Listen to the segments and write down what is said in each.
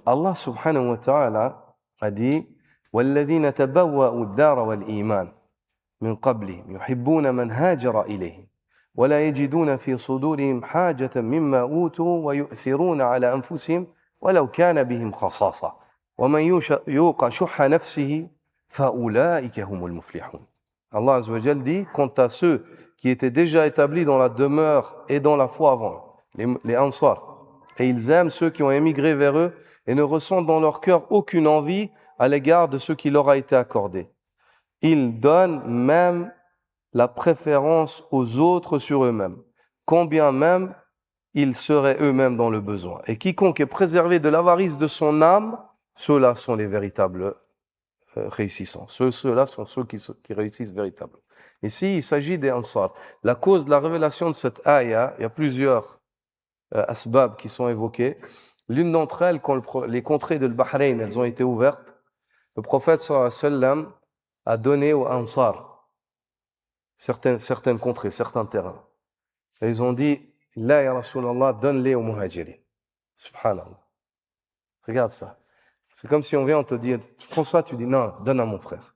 Allah subhanahu wa ta'ala a dit وَالَّذِينَ تَبَوَّأُوا الدَّارَ وَالْإِيمَانَ من قبلهم يحبون من هاجر إليهم ولا يجدون في صدورهم حاجة مما أوتوا ويؤثرون على أنفسهم ولو كان بهم خصاصة ومن يوق شح نفسه فأولئك هم المفلحون. Allah Azza wa Jal dit quant à ceux qui étaient déjà établis dans la demeure et dans la foi avant, les Ansar, et ils aiment ceux qui ont émigré vers eux et ne ressentent dans leur cœur aucune envie à l'égard de ce qui leur a été accordé. Ils donnent même la préférence aux autres sur eux-mêmes, combien même ils seraient eux-mêmes dans le besoin. Et quiconque est préservé de l'avarice de son âme, ceux-là sont les véritables réussissants. Ceux-là sont ceux qui réussissent véritablement. Ici, il s'agit des Ansar. La cause de la révélation de cette ayah, il y a plusieurs asbab qui sont évoqués. L'une d'entre elles, quand les contrées de Bahreïn, elles ont été ouvertes, le prophète sallallahu alayhi wa sallam a donné aux Ansar certaines contrées, certains terrains. Et ils ont dit, là, ya Rasulallah, donne-les aux Muhajirin. Subhanallah. Regarde ça. C'est comme si on vient, on te dit, tu prends ça, tu dis, non, donne à mon frère.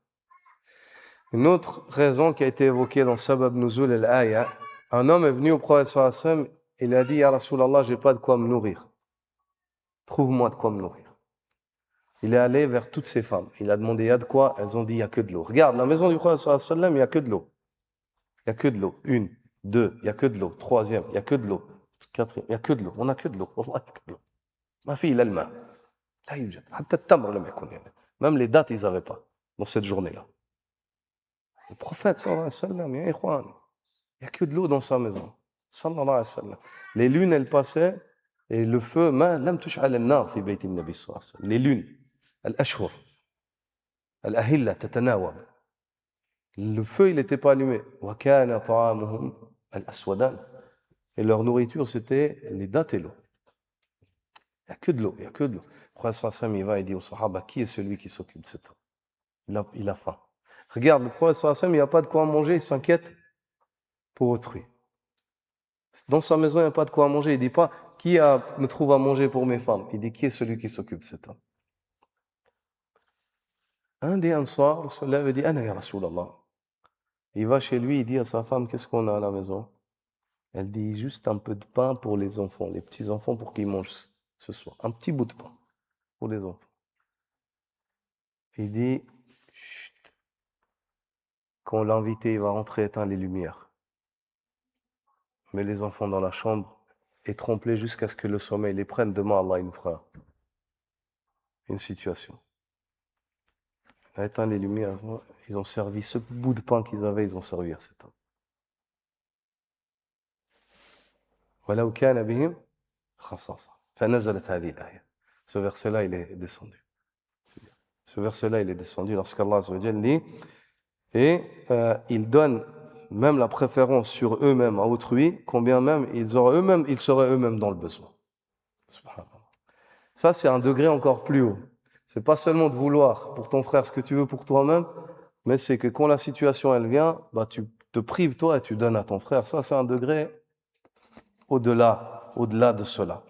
Une autre raison qui a été évoquée dans Sabab Nuzul al-Aya, un homme est venu au prophète sallallahu alayhi wa sallam, il a dit, ya Rasulallah, j'ai pas de quoi me nourrir. Trouve-moi de quoi me nourrir. Il est allé vers toutes ces femmes. Il a demandé, il y a de quoi? Elles ont dit, il n'y a que de l'eau. Regarde, la maison du prophète sallallahu alayhi wa sallam, il n'y a que de l'eau. Il n'y a que de l'eau. Une, deux, il n'y a que de l'eau. Troisième, il n'y a que de l'eau. Quatrième, il n'y a que de l'eau. On n'a que de l'eau. Wallah, il n'y a que de l'eau. Ma fille, il a le main. Même les dates, ils n'avaient pas dans cette journée-là. Le prophète, sallallahu alayhi wa sallam, ya ikhwan, il n'y a que de l'eau dans sa maison. Sallallahu alayhi wa sallam. Les lunes, elles passaient, et le feu, lam tush'al an-nar fi bayti an-nabi sallallahu alayhi wa sallam. Les lunes, al-ashhur, al-ahilla, tatanawab. Le feu, il n'était pas allumé. Wa kana ta'amuhum al-aswadan. Et leur nourriture, c'était les dattes et l'eau. Il n'y a que de l'eau, il n'y a que de l'eau. Le prophète sallallahu alayhi wa sallam, il va et dit aux sahaba, qui est celui qui s'occupe de cette femme? Il a faim. Regarde, le prophète sallallahu alayhi wa sallam, il n'y a pas de quoi manger, il s'inquiète pour autrui. Dans sa maison, il n'y a pas de quoi manger. Il ne dit pas, qui me trouve à manger pour mes femmes? Il dit, qui est celui qui s'occupe de cet homme? Un des Ansar se lève et dit, Ana ya Rasulallah. Il va chez lui, il dit à sa femme, qu'est-ce qu'on a à la maison? Elle dit, juste un peu de pain pour les enfants, les petits-enfants, pour qu'ils mangent ce soir. Un petit bout de pain pour les enfants. Il dit, chut, quand l'invité va rentrer, éteins les lumières. Mets les enfants dans la chambre et trompe-les jusqu'à ce que le sommeil les prenne. Demain, Allah, il nous fera une situation. Il a éteint les lumières. Ils ont servi ce bout de pain qu'ils avaient, ils ont servi à cet homme. وَلَوْ كَانَ بِهِمْ خَصَاصَةٌ فَنَزَلَتْ هَذِهِ الْآيَةُ. Ce verset-là, il est descendu. Ce verset-là, il est descendu lorsqu'Allah Azza wa Jalla dit, et ils donnent même la préférence sur eux-mêmes à autrui, combien même ils seraient eux-mêmes dans le besoin. Subhanallah. Ça, c'est un degré encore plus haut. C'est pas seulement de vouloir pour ton frère ce que tu veux pour toi-même, mais c'est que quand la situation elle vient, bah tu te prives toi et tu donnes à ton frère. Ça, c'est un degré au-delà de cela.